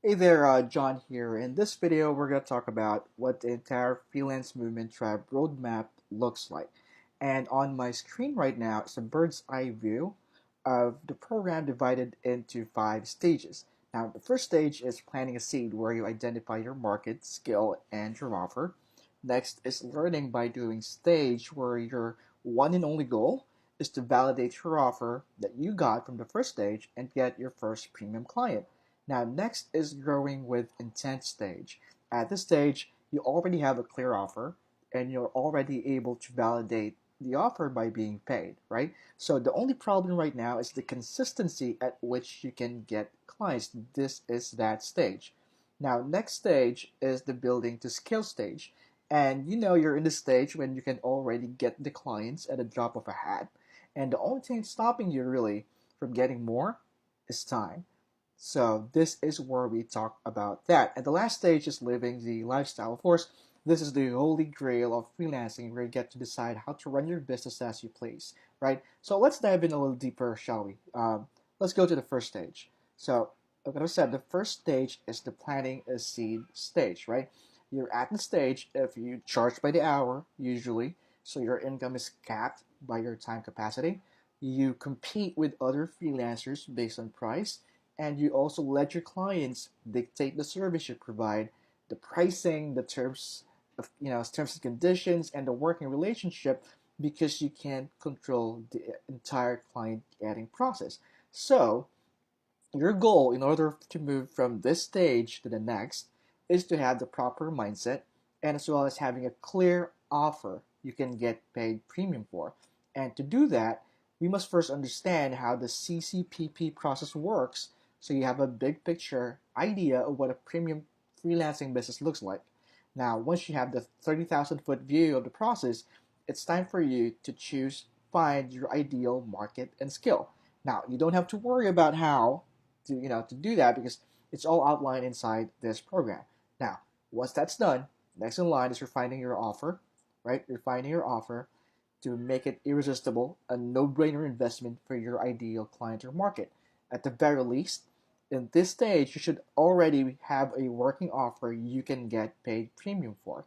Hey there, John here. In this video, we're going to talk about what the entire freelance movement tribe roadmap looks like. And on my screen right now is a bird's eye view of the program divided into 5 stages. Now, the first stage is planting a seed where you identify your market, skill, and your offer. Next is learning by doing stage where your one and only goal is to validate your offer that you got from the first stage and get your first premium client. Now, next is growing with intent stage. At this stage, you already have a clear offer and you're already able to validate the offer by being paid, right? So the only problem right now is the consistency at which you can get clients. This is that stage. Now, next stage is the building to scale stage. And you're in the stage when you can already get the clients at a drop of a hat. And the only thing stopping you really from getting more is time. So this is where we talk about that. And the last stage is living the lifestyle. Of course, this is the holy grail of freelancing where you get to decide how to run your business as you please, right? So let's dive in a little deeper, shall we? Let's go to the first stage. So, like I said, the first stage is the planting a seed stage, right? You're at the stage if you charge by the hour, usually, so your income is capped by your time capacity. You compete with other freelancers based on price, and you also let your clients dictate the service you provide, the pricing, the terms of terms and conditions, and the working relationship because you can't control the entire client getting process. So your goal in order to move from this stage to the next is to have the proper mindset and as well as having a clear offer you can get paid premium for. And to do that, we must first understand how the CCPP process works so you have a big picture idea of what a premium freelancing business looks like. Now, once you have the 30,000-foot view of the process, it's time for you to find your ideal market and skill. Now, you don't have to worry about how to do that because it's all outlined inside this program. Now, once that's done, next in line is refining your offer, right? Refining your offer to make it irresistible, a no-brainer investment for your ideal client or market. At the very least, in this stage, you should already have a working offer you can get paid premium for.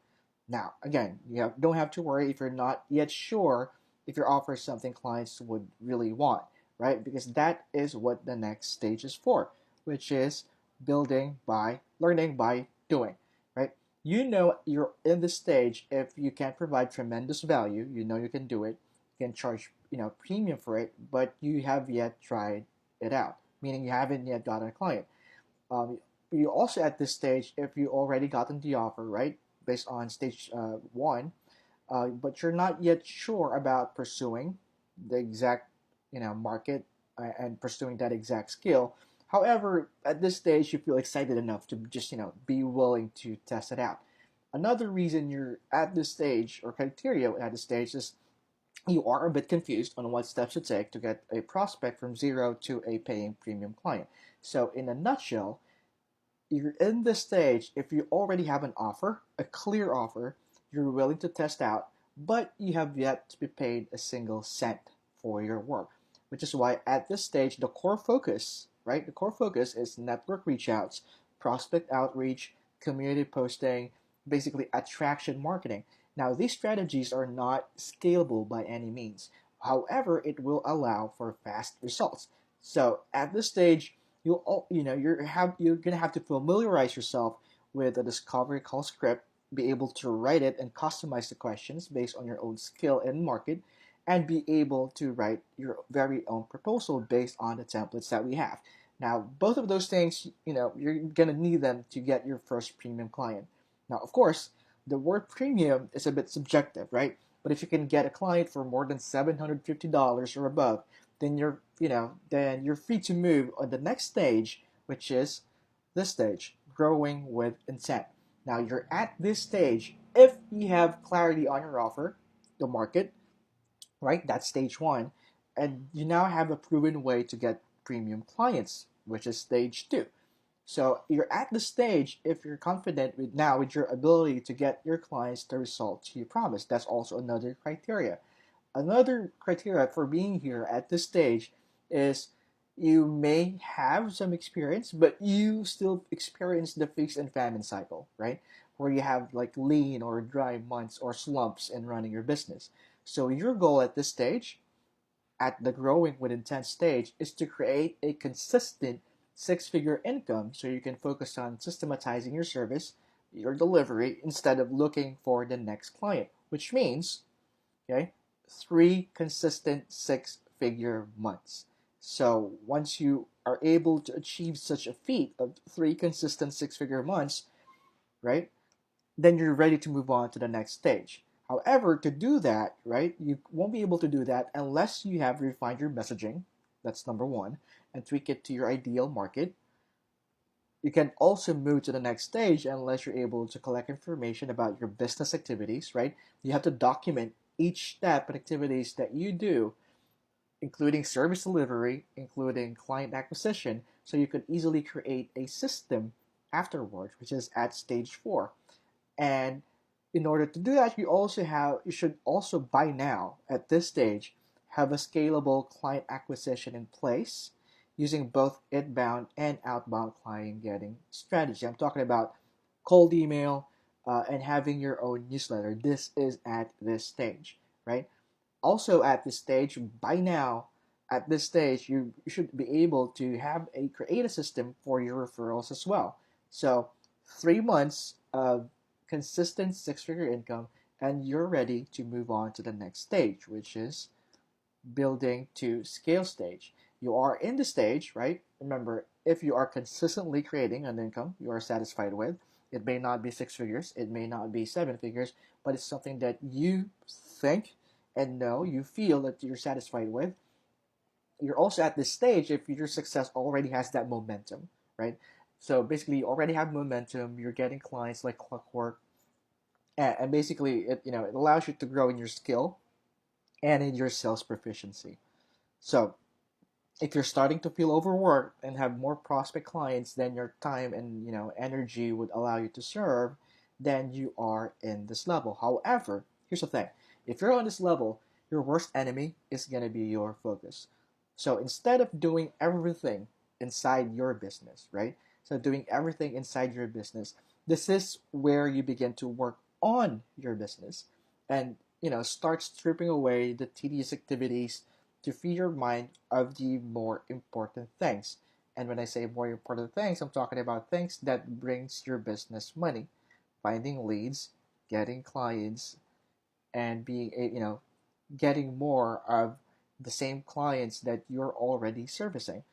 Now, again, don't have to worry if you're not yet sure if your offer is something clients would really want, right? Because that is what the next stage is for, which is building by learning by doing, right? You're in this stage if you can provide tremendous value, you can do it, you can charge, premium for it, but you have yet tried it out, meaning you haven't yet gotten a client. Um, you also at this stage if you already gotten the offer, right, based on stage one, but you're not yet sure about pursuing the exact market and pursuing that exact skill. However, at this stage, you feel excited enough to just be willing to test it out. Another reason you're at this stage or criteria at this stage is you are a bit confused on what steps to take to get a prospect from zero to a paying premium client. So, in a nutshell, you're in this stage if you already have an offer, a clear offer, you're willing to test out, but you have yet to be paid a single cent for your work. Which is why at this stage, the core focus, right? The core focus is network reach outs, prospect outreach, community posting, basically attraction marketing. Now, these strategies are not scalable by any means. However, it will allow for fast results. So at this stage, you're gonna have to familiarize yourself with a discovery call script, be able to write it and customize the questions based on your own skill and market, and be able to write your very own proposal based on the templates that we have. Now, both of those things, you're gonna need them to get your first premium client. Now, of course, the word premium is a bit subjective, right? But if you can get a client for more than $750 or above, then you're free to move on the next stage, which is this stage, growing with intent. Now you're at this stage if you have clarity on your offer, the market, right? That's stage one, and you now have a proven way to get premium clients, which is stage two. So you're at the stage if you're confident with your ability to get your clients the results you promised. That's also another criteria. Another criteria for being here at this stage is You may have some experience, but you still experience the feast and famine cycle, right? Where you have like lean or dry months or slumps in running your business. So your goal at this stage, at the growing with intent stage, is to create a consistent six-figure income so you can focus on systematizing your service, your delivery, instead of looking for the next client, which means, okay, three consistent six-figure months. So once you are able to achieve such a feat of three consistent six-figure months, right, then you're ready to move on to the next stage. However, to do that, right, you won't be able to do that unless you have refined your messaging. That's number one, and tweak it to your ideal market. You can also move to the next stage unless you're able to collect information about your business activities, right? You have to document each step and activities that you do, including service delivery, including client acquisition, so you could easily create a system afterwards, which is at stage four. And in order to do that, you should also by now at this stage have a scalable client acquisition in place using both inbound and outbound client getting strategy. I'm talking about cold email and having your own newsletter. This is at this stage, right? Also at this stage, by now, at this stage, you should be able to have a create a system for your referrals as well. So 3 months of consistent six-figure income, and you're ready to move on to the next stage, which is building to scale stage. You are in the stage, right? Remember, if you are consistently creating an income you are satisfied with, it may not be six figures, it may not be seven figures, but it's something that you think and know, you feel that you're satisfied with. You're also at this stage if your success already has that momentum, right? So basically, you already have momentum. You're getting clients like clockwork, and basically, it allows you to grow in your skill and in your sales proficiency. So if you're starting to feel overworked and have more prospect clients than your time and energy would allow you to serve, then you are in this level. However, here's the thing: if you're on this level, your worst enemy is going to be your focus. So instead of doing everything inside your business, right? So doing everything inside your business, this is where you begin to work on your business and start stripping away the tedious activities to free your mind of the more important things. And when I say more important things, I'm talking about things that brings your business money, finding leads, getting clients, and getting more of the same clients that you're already servicing.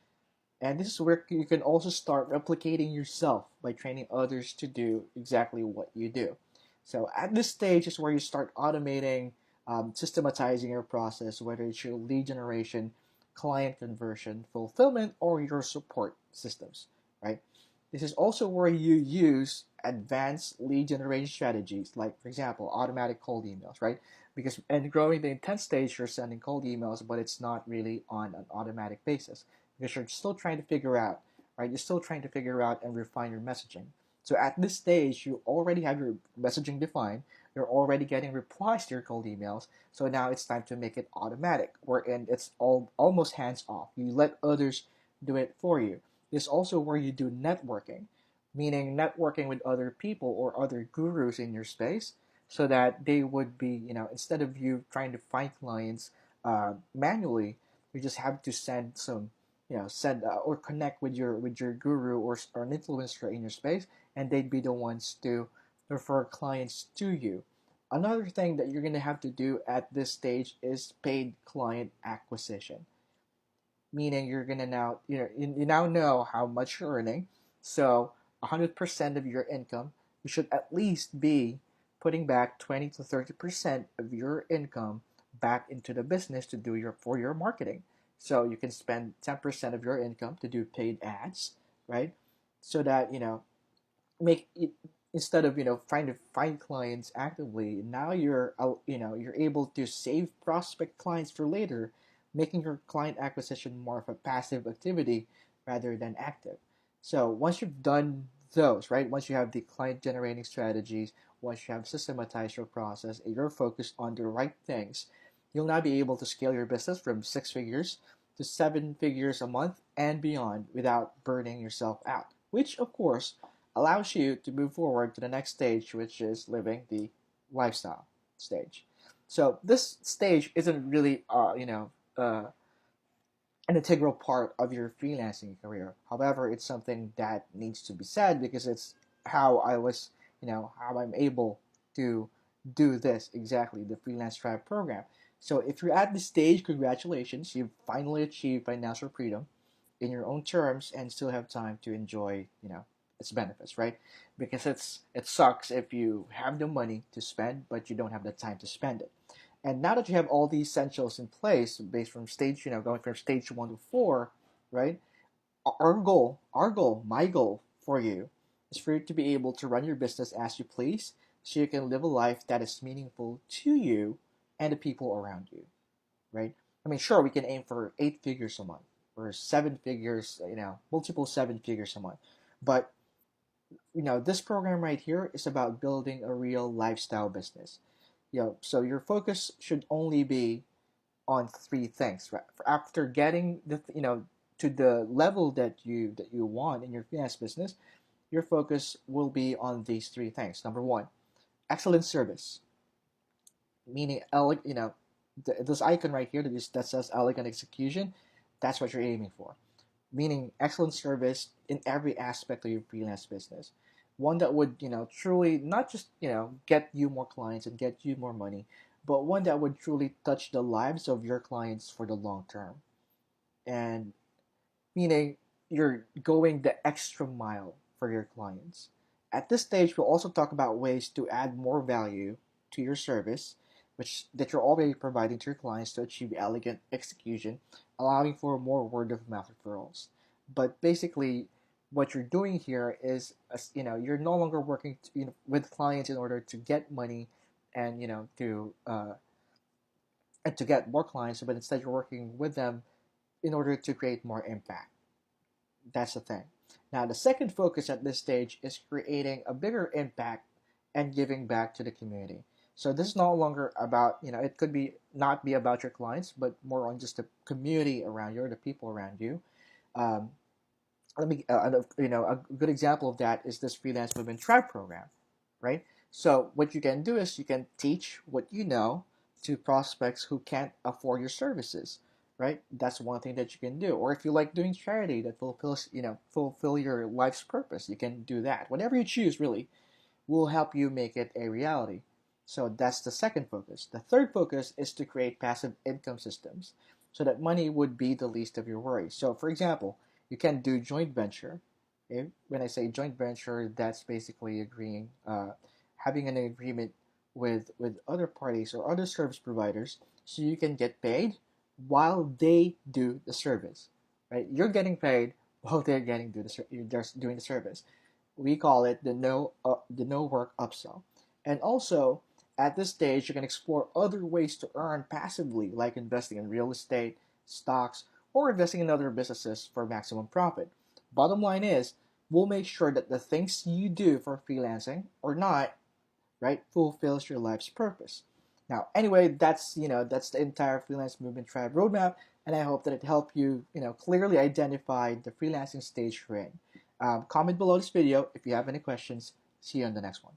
And this is where you can also start replicating yourself by training others to do exactly what you do. So at this stage is where you start automating, systematizing your process, whether it's your lead generation, client conversion, fulfillment, or your support systems, right? This is also where you use advanced lead generation strategies, like, for example, automatic cold emails, right? Because and growing the intent stage, you're sending cold emails, but it's not really on an automatic basis because you're still trying to figure out, right? You're still trying to figure out and refine your messaging. So at this stage, you already have your messaging defined. You're already getting replies to your cold emails. So now it's time to make it automatic, wherein it's almost hands off. You let others do it for you. This is also where you do networking, meaning networking with other people or other gurus in your space, so that they would be, instead of you trying to find clients manually, you just have to send some send or connect with your guru or an influencer in your space, and they'd be the ones to refer clients to you. Another thing that you're going to have to do at this stage is paid client acquisition, meaning you're going to now you now know how much you're earning. So 100% of your income, you should at least be putting back 20 to 30% of your income back into the business to do your marketing. So you can spend 10% of your income to do paid ads, right? So that make it, instead of trying to find clients actively, now you're able to save prospect clients for later, making your client acquisition more of a passive activity rather than active. So once you've done those, right, once you have the client generating strategies, once you have systematized your process and you're focused on the right things, you'll now be able to scale your business from six figures to 7 figures a month and beyond without burning yourself out, which of course allows you to move forward to the next stage, which is living the lifestyle stage. So this stage isn't really, an integral part of your freelancing career. However, it's something that needs to be said because it's how I was, how I'm able to do this exactly, the Freelance Tribe program. So if you're at this stage, congratulations, you've finally achieved financial freedom in your own terms and still have time to enjoy, its benefits, right? Because it sucks if you have the money to spend, but you don't have the time to spend it. And now that you have all these essentials in place, based from stage, going from stage 1 to 4, right? My goal for you is for you to be able to run your business as you please, so you can live a life that is meaningful to you and the people around you, right? I mean, sure, we can aim for 8 figures a month or 7 figures, multiple 7 figures a month, but this program right here is about building a real lifestyle business. So your focus should only be on 3 things. Right? After getting to the level that you want in your finance business, your focus will be on these 3 things. Number one, excellent service, meaning this icon right here that says elegant execution. That's what you're aiming for, meaning excellent service in every aspect of your freelance business. One that would, truly not just, get you more clients and get you more money, but one that would truly touch the lives of your clients for the long term. And meaning you're going the extra mile for your clients. At this stage, we'll also talk about ways to add more value to your service, which that you're already providing to your clients to achieve elegant execution, allowing for more word of mouth referrals. But basically, what you're doing here is, you're no longer working with clients in order to get money and to get more clients, but instead you're working with them in order to create more impact. That's the thing. Now, the second focus at this stage is creating a bigger impact and giving back to the community. So this is no longer about, it could be not be about your clients, but more on just the community around you or the people around you. Um, a good example of that is this Freelance Movement Tribe program, right? So what you can do is you can teach what you know to prospects who can't afford your services, right? That's one thing that you can do. Or if you like doing charity that fulfill your life's purpose, you can do that. Whatever you choose, really, will help you make it a reality. So that's the second focus. The third focus is to create passive income systems so that money would be the least of your worries. So, for example, you can do joint venture. Okay? When I say joint venture, that's basically having an agreement with other parties or other service providers, so you can get paid while they do the service. Right? You're getting paid while they're doing the service. We call it the no work upsell. And also, at this stage, you can explore other ways to earn passively, like investing in real estate, stocks, or investing in other businesses for maximum profit. Bottom line is, we'll make sure that the things you do for freelancing or not, right, fulfills your life's purpose. Now, anyway, that's the entire Freelance Movement Tribe roadmap, and I hope that it helped you, clearly identify the freelancing stage you're in. Comment below this video if you have any questions. See you on the next one.